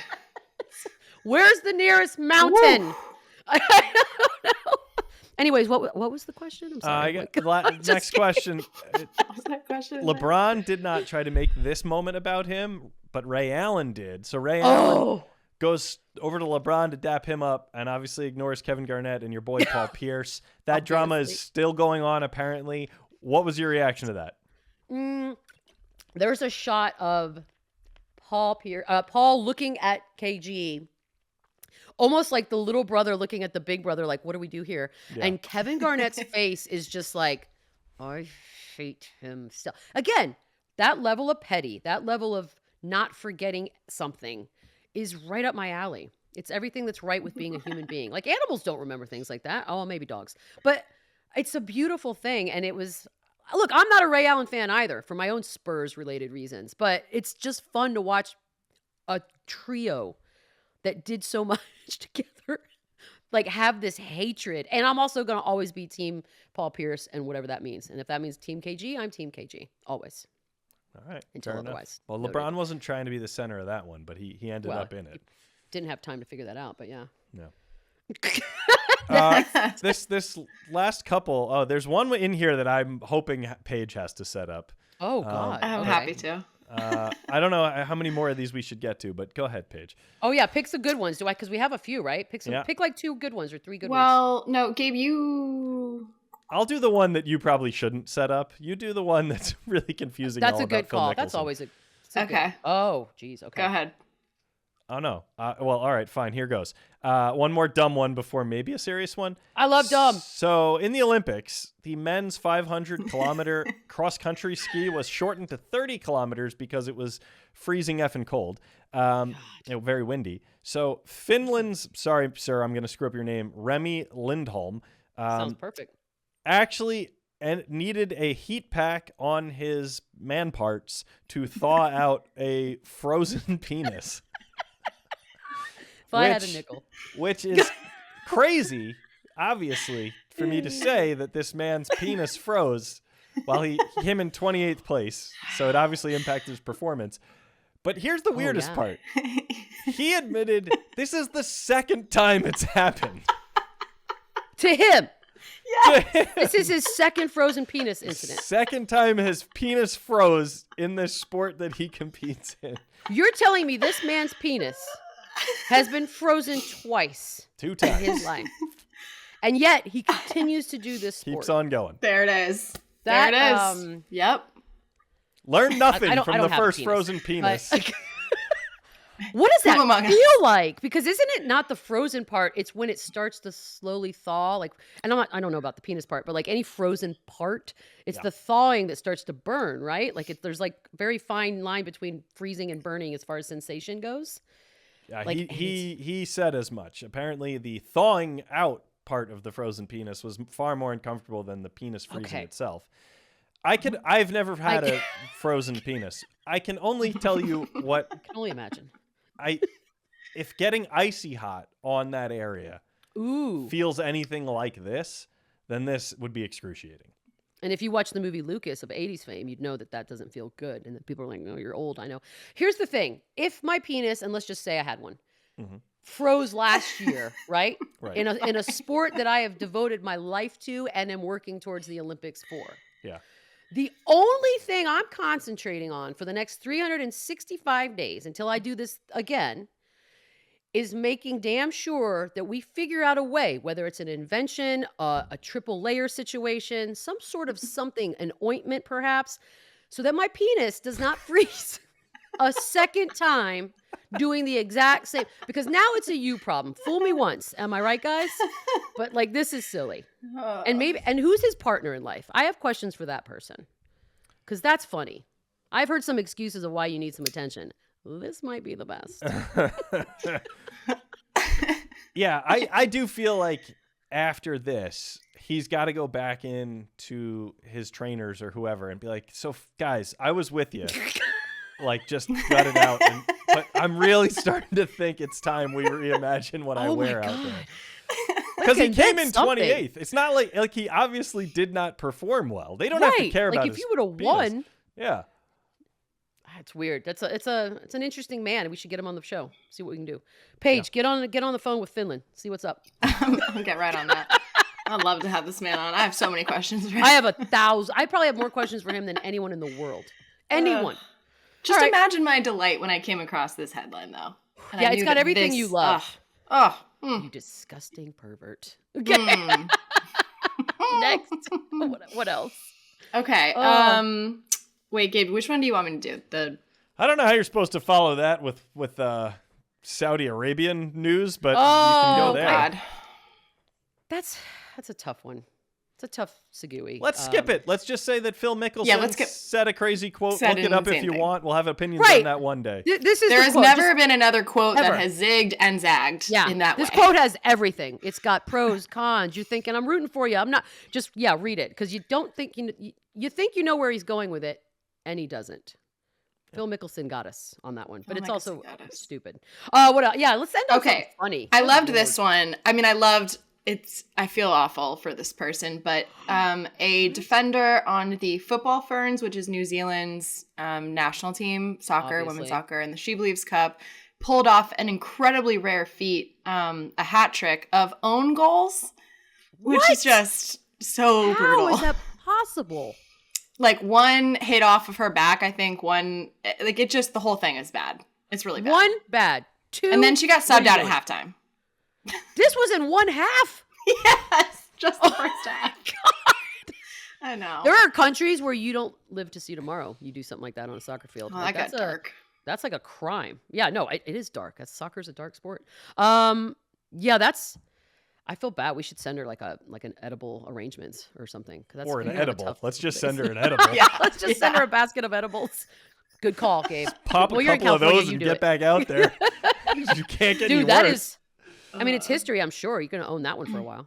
Where's the nearest mountain? I don't know. Anyways, what was the question? I'm sorry. Next question. What was that question? LeBron did not try to make this moment about him, but Ray Allen did. So Ray Allen goes over to LeBron to dap him up, and obviously ignores Kevin Garnett and your boy Paul Pierce. That drama is still going on, apparently. What was your reaction to that? There's a shot of Paul looking at KG, almost like the little brother looking at the big brother, like, what do we do here? Yeah. And Kevin Garnett's face is just like, I hate him still. Again, that level of petty, that level of not forgetting something is right up my alley. It's everything that's right with being a human being. Like, animals don't remember things like that. Oh, maybe dogs. But it's a beautiful thing. And it was, look, I'm not a Ray Allen fan either for my own Spurs-related reasons. But it's just fun to watch a trio that did so much together, like, have this hatred. And I'm also going to always be team Paul Pierce and whatever that means. And if that means team KG, I'm team KG. Always. All right. Until otherwise. Well, LeBron wasn't trying to be the center of that one, but he ended up in it. Didn't have time to figure that out, but yeah. No. This last couple, there's one in here that I'm hoping Paige has to set up. Oh, God. I'm happy to. I don't know how many more of these we should get to, but go ahead, Paige. Oh yeah, pick some good ones. Because we have a few, right? Pick like 2 good ones or 3 good ones. Well, no, Gabe, you. I'll do the one that you probably shouldn't set up. You do the one that's really confusing. That's a good call. That's always a. Okay. Oh, geez. Okay. Go ahead. Oh no. Well, all right, fine. Here goes. One more dumb one before maybe a serious one. I love dumb. So in the Olympics, the men's 500-kilometer cross-country ski was shortened to 30 kilometers because it was freezing effing cold. Very windy. So Finland's, sorry, sir, I'm going to screw up your name, Remy Lindholm. Sounds perfect. Actually needed a heat pack on his man parts to thaw out a frozen penis. I had a nickel. Which is crazy, obviously, for me to say that this man's penis froze while him in 28th place. So it obviously impacted his performance. But here's the weirdest part. He admitted this is the second time it's happened. To him. Yes. This is his second frozen penis incident. Second time his penis froze in this sport that he competes in. You're telling me this man's penis has been frozen twice 2 times. in his life. And yet he continues to do this sport. Keeps on going. There it is. That, there it is. Yep. Learn nothing I from don't the have a first penis, frozen penis. What does that Who among us? feel like? Because isn't it not the frozen part? It's when it starts to slowly thaw. Like, and I don't know about the penis part, but like any frozen part, it's the thawing that starts to burn, right? Like there's like very fine line between freezing and burning as far as sensation goes. Yeah, Like, he said as much. Apparently, the thawing out part of the frozen penis was far more uncomfortable than the penis freezing itself. I've never had a frozen penis. I can only tell you what. I can only imagine. If getting icy hot on that area feels anything like this, then this would be excruciating. And if you watch the movie Lucas of 80s fame, you'd know that that doesn't feel good. And that people are like, no, you're old. I know. Here's the thing. If my penis, and let's just say I had one, froze last year, right? Right. In a sport that I have devoted my life to and am working towards the Olympics for. Yeah. The only thing I'm concentrating on for the next 365 days until I do this again is making damn sure that we figure out a way, whether it's an invention, a triple layer situation, some sort of something, an ointment perhaps, so that my penis does not freeze a second time doing the exact same. Because now it's a you problem. Fool me once. Am I right, guys? But like, this is silly. And who's his partner in life? I have questions for that person. Because that's funny. I've heard some excuses of why you need some attention. This might be the best. Yeah, I do feel like after this, he's got to go back into his trainers or whoever and be like, so guys, I was with you. Like, just gut it out. But I'm really starting to think it's time we reimagine what I wear out there. Because he came in 28th. It's not like he obviously did not perform well. They don't have to care about like if you would have won. Yeah. It's weird. It's an interesting man. We should get him on the show. See what we can do. Paige, get on the phone with Finland. See what's up. I'll get right on that. I'd love to have this man on. I have so many questions for him. I have 1,000. I probably have more questions for him than anyone in the world. Anyone. Just imagine my delight when I came across this headline, though. And yeah, I it's knew got that everything you love. You disgusting pervert. Okay. Next. What else? Okay. Wait, Gabe, which one do you want me to do? I don't know how you're supposed to follow that with Saudi Arabian news, but you can go there. God. That's a tough one. It's a tough segui. Let's skip it. Let's just say that Phil Mickelson said a crazy quote. Look it up if you want. We'll have opinions on that one day. There has never been another quote that has zigged and zagged in that way. This quote has everything. It's got pros, cons. You're thinking, I'm rooting for you. I'm not. Just, read it. Because you don't think, you think you know where he's going with it, and he doesn't. Phil Mickelson got us on that one, but it's also stupid. What else? Yeah, let's end on something funny. I loved this one. I mean, I feel awful for this person, but a defender on the Football Ferns, which is New Zealand's national team, women's soccer, and the She Believes Cup, pulled off an incredibly rare feat, a hat trick of own goals, which is just so brutal. How is that possible? Like, one hit off of her back, I think. The whole thing is bad. It's really bad. One, bad. Two, and then she got subbed out at halftime. This was in one half? Yes, just the first half. God. I know. There are countries where you don't live to see tomorrow. You do something like that on a soccer field. Oh, that got dark. That's like a crime. Yeah, no, it is dark. Soccer's a dark sport. I feel bad. We should send her like an edible arrangements or something. Or an edible. Let's just send her an edible. Let's just send her a basket of edibles. Good call, Gabe. Pop a couple of those and get back out there. You can't get any worse. That is... I mean, it's history, I'm sure. You're going to own that one for a while.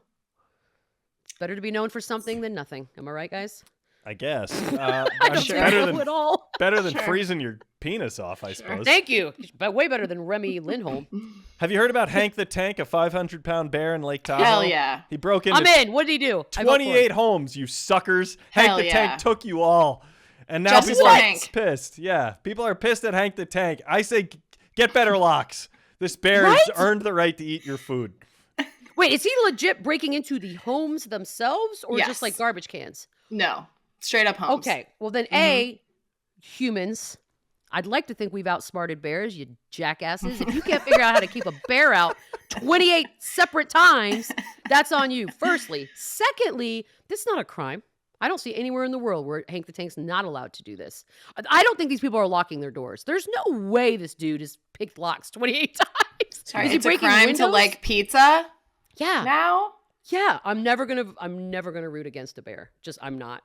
It's better to be known for something than nothing. Am I right, guys? I guess. I I'm don't sure. think better so than at all. better than Sure. freezing your penis off, I suppose. Thank you. But way better than Remy Lindholm. Have you heard about Hank the Tank, a 500-pound bear in Lake Tahoe? Hell yeah. He broke into I'm in. What did he do? I vote for him. 28 homes, you suckers. Hell Hank the yeah. Tank took you all. And now Justice people for are Hank. pissed. Yeah, people are pissed at Hank the Tank. I say get better locks. This bear has Right? earned the right to eat your food. Wait, is he legit breaking into the homes themselves or Yes. just like garbage cans? No. Straight up homes. Okay. Well, then A, humans. I'd like to think we've outsmarted bears, you jackasses. If you can't figure out how to keep a bear out 28 separate times, that's on you, firstly. Secondly, this is not a crime. I don't see anywhere in the world where Hank the Tank's not allowed to do this. I don't think these people are locking their doors. There's no way this dude has picked locks 28 times. Sorry, Is he it's a breaking crime windows? to like pizza Yeah. now? Yeah, I'm never gonna root against a bear. I'm not.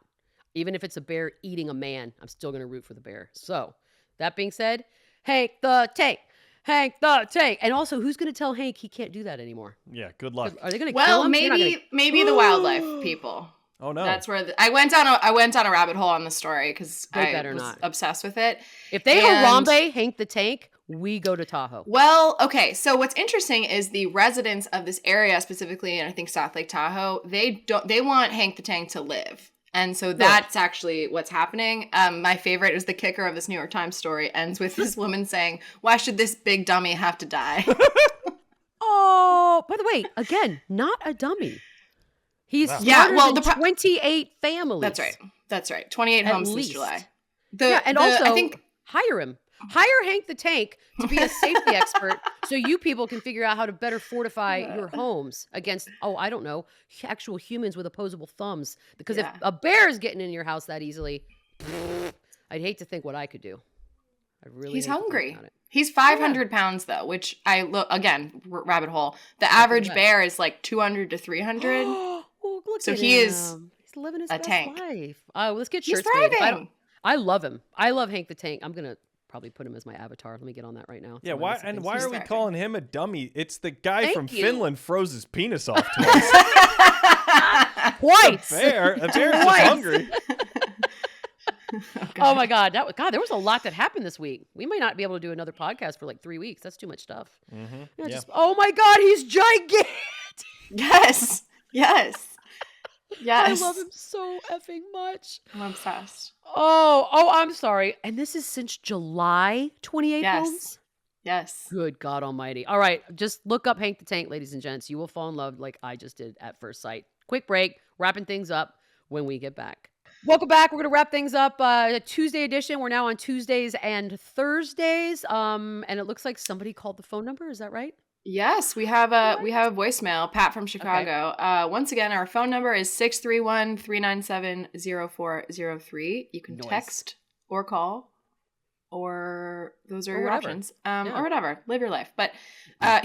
Even if it's a bear eating a man, I'm still gonna root for the bear. So, that being said, Hank the Tank, and also, who's gonna tell Hank he can't do that anymore? Yeah, good luck. Are they gonna kill Well, him? They're not maybe the wildlife people. Oh no. That's where I went on a rabbit hole on the story because They I better was not. obsessed with it. If they And- Harambe Hank the Tank, we go to Tahoe. Well, okay. So what's interesting is the residents of this area, specifically, and I think South Lake Tahoe, they want Hank the Tank to live, and so that's actually what's happening. My favorite is the kicker of this New York Times story ends with this woman saying, "Why should this big dummy have to die?" Oh, by the way, again, not a dummy. He's Wow. Yeah, smarter well, than the 28 families. That's right. 28 At homes least. since July. Also, I think hire him. Hire Hank the Tank to be a safety expert so you people can figure out how to better fortify your homes against, I don't know, actual humans with opposable thumbs. Because if Yeah. a bear is getting in your house that easily, I'd hate to think what I could do. I really he's hate to think hungry. about it. He's 500 pounds though, which I look again rabbit hole. The average away. bear is like 200 to 300. Oh, look So at he is him. He's living his a best tank. life. Let's get He's shirts made. thriving. I love him. I love Hank the Tank. I'm gonna probably put him as my avatar. Let me get on that right now. It's Yeah, on my why list of things why to are we Respect. calling him a dummy? It's the guy Thank from you. Finland froze his penis off to us. do. Twice. A bear's just Twice. hungry. Oh my God. There was a lot that happened this week. We might not be able to do another podcast for like 3 weeks. That's too much stuff. Yeah. Oh my God, he's gigantic. Yes. Yes. I Yes. love him so effing much. I'm obsessed. Oh, I'm sorry. And this is since July 28 Yes. homes? Yes. Good God almighty. All right, just look up Hank the Tank, ladies and gents. You will fall in love like I just did at first sight. Quick break, wrapping things up when we get back. Welcome back. We're going to wrap things up. Tuesday edition. We're now on Tuesdays and Thursdays. And it looks like somebody called the phone number. Is that right? Yes, we have a voicemail, Pat from Chicago. Once again, our phone number is 631-397-0403. You can Nice. text or call, or those are Or your whatever. options. Yeah. Or whatever. Live your life. But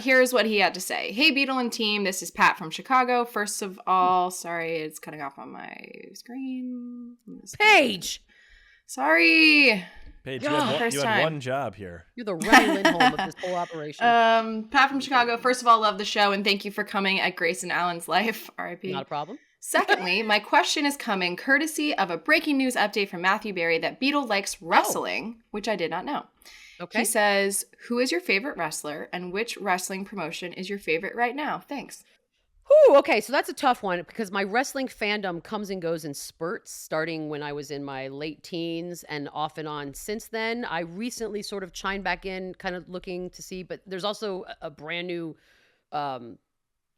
here's what he had to say. Hey, Beadle and team, this is Pat from Chicago. First of all, sorry, it's cutting off on my screen. Paige, Sorry. Paige, Yeah. you had First one time. job here. you're the Remy Lindholm of this whole operation. Pat from Chicago, first of all, love the show and thank you for coming at Grace and Alan's life. R.I.P. Not a problem. Secondly, my question is coming courtesy of a breaking news update from Matthew Berry that Beadle likes wrestling, which I did not know. Okay. He says, who is your favorite wrestler and which wrestling promotion is your favorite right now? Thanks. Whew, okay, so that's a tough one because my wrestling fandom comes and goes in spurts, starting when I was in my late teens and off and on since then. I recently sort of chimed back in, kind of looking to see, but there's also a brand new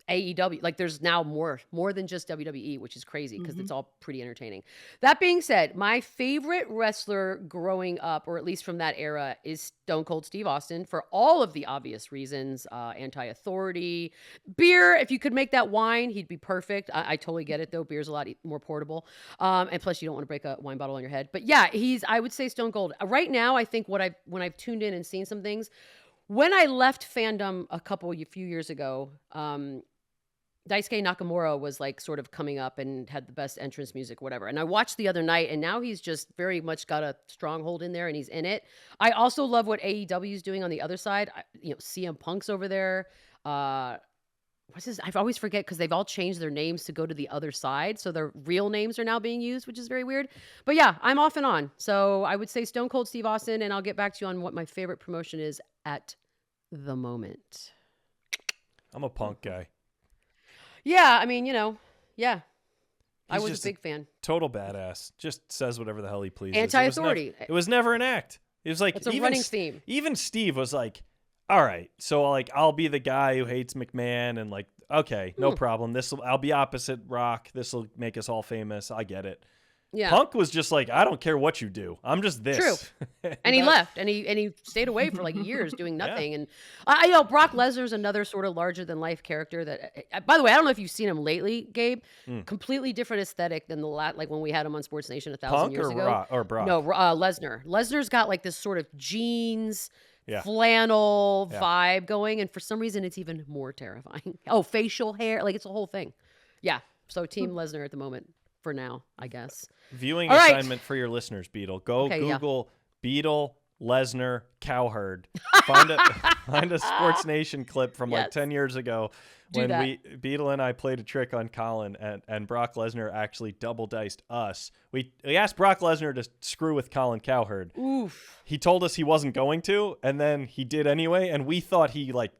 AEW. Like there's now more than just WWE, which is crazy because it's all pretty entertaining. That being said, my favorite wrestler growing up, or at least from that era, is Stone Cold Steve Austin for all of the obvious reasons. Anti-authority, beer. If you could make that wine, he'd be perfect. I totally get it though. Beer's a lot more portable. And plus you don't want to break a wine bottle on your head. But yeah, I would say Stone Cold. Right now, I think when I've tuned in and seen some things, when I left fandom a few years ago, Daisuke Nakamura was like sort of coming up and had the best entrance music, whatever. And I watched the other night and now he's just very much got a stronghold in there and he's in it. I also love what AEW is doing on the other side. CM Punk's over there. what's his? I always forget because they've all changed their names to go to the other side. So their real names are now being used, which is very weird. But yeah, I'm off and on. So I would say Stone Cold Steve Austin, and I'll get back to you on what my favorite promotion is at the moment. I'm a Punk guy. Yeah, I mean, yeah. I He's was just a big fan. Total badass. Just says whatever the hell he pleases. Anti-authority. It was never an act. It was like It's a running theme. Even Steve was like, all right, so like I'll be the guy who hates McMahon and like, okay, no problem. I'll be opposite Rock. This will make us all famous. I get it. Yeah. Punk was just like, I don't care what you do. I'm just this. True. And he left, and he stayed away for like years doing nothing. And I know Brock Lesnar's another sort of larger than life character that. By the way, I don't know if you've seen him lately, Gabe. Completely different aesthetic than like when we had him on Sports Nation 1,000 years ago. Or Brock? No, Lesnar. Lesnar's got like this sort of jeans. Yeah. Flannel vibe going, and for some reason it's even more terrifying. Oh, facial hair, like it's a whole thing. Yeah. So Team Lesnar at the moment for now, I guess. Viewing All right. assignment for your listeners, Beadle. Go Google Beadle, Lesnar, Cowherd. Find a Sports Nation clip from like 10 years ago when Beadle and I played a trick on Colin and Brock Lesnar actually double diced us. We asked Brock Lesnar to screw with Colin Cowherd. Oof. He told us he wasn't going to, and then he did anyway, and we thought he like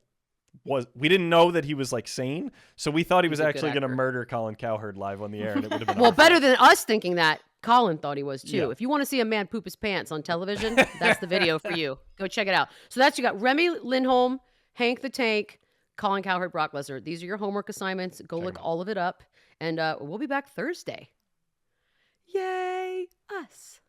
we didn't know that he was like sane, so we thought he was actually going to murder Colin Cowherd live on the air, and it would have been well better than us thinking that. Colin thought he was too. Yeah. If you want to see a man poop his pants on television, that's the video for you. Go check it out. So you got Remy Lindholm, Hank the Tank, Colin Cowherd, Brock Lesnar. These are your homework assignments. Go look all of it up, and we'll be back Thursday. Yay, us.